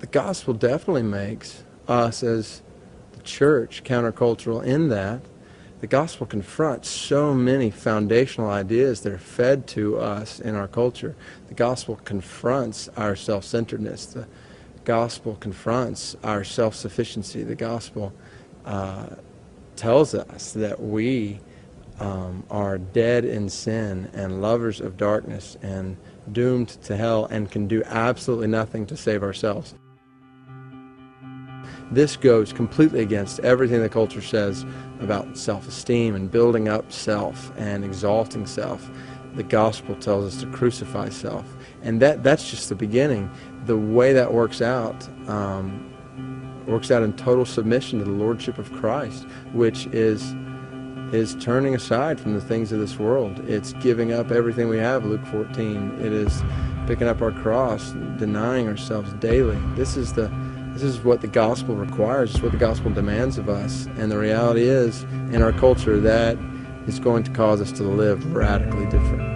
The gospel definitely makes us as the church countercultural in that the gospel confronts so many foundational ideas that are fed to us in our culture. The gospel confronts our self-centeredness. The gospel confronts our self-sufficiency. The gospel tells us that we are dead in sin and lovers of darkness and doomed to hell and can do absolutely nothing to save ourselves. This goes completely against everything the culture says about self-esteem and building up self and exalting self. The gospel tells us to crucify self. And that's just the beginning. The way that works out in total submission to the lordship of Christ, which is turning aside from the things of this world. It's giving up everything we have, Luke 14. It is picking up our cross, denying ourselves daily. This is what the gospel requires. It's what the gospel demands of us. And the reality is, in our culture, that is going to cause us to live radically different.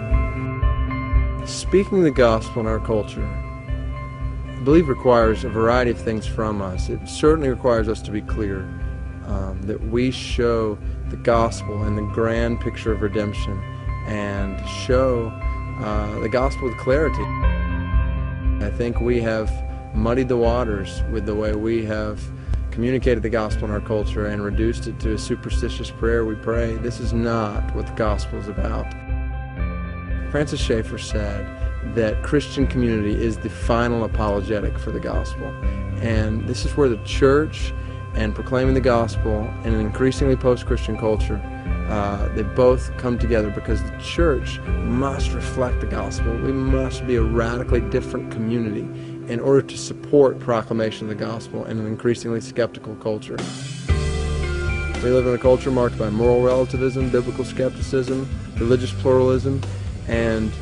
Speaking the gospel in our culture, I believe, requires a variety of things from us. It certainly requires us to be clear, that we show the gospel and the grand picture of redemption and show the gospel with clarity. I think we have muddied the waters with the way we have communicated the gospel in our culture and reduced it to a superstitious prayer we pray. This is not what the gospel is about. Francis Schaeffer said that Christian community is the final apologetic for the gospel. And this is where the church and proclaiming the gospel in an increasingly post-Christian culture, they both come together, because the church must reflect the gospel. We must be a radically different community in order to support proclamation of the gospel in an increasingly skeptical culture. We live in a culture marked by moral relativism, biblical skepticism, religious pluralism, and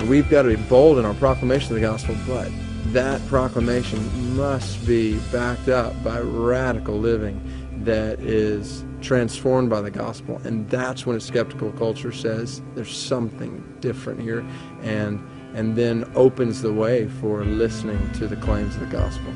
we've got to be bold in our proclamation of the gospel, but that proclamation must be backed up by radical living that is transformed by the gospel. And that's when a skeptical culture says there's something different here, and then opens the way for listening to the claims of the gospel.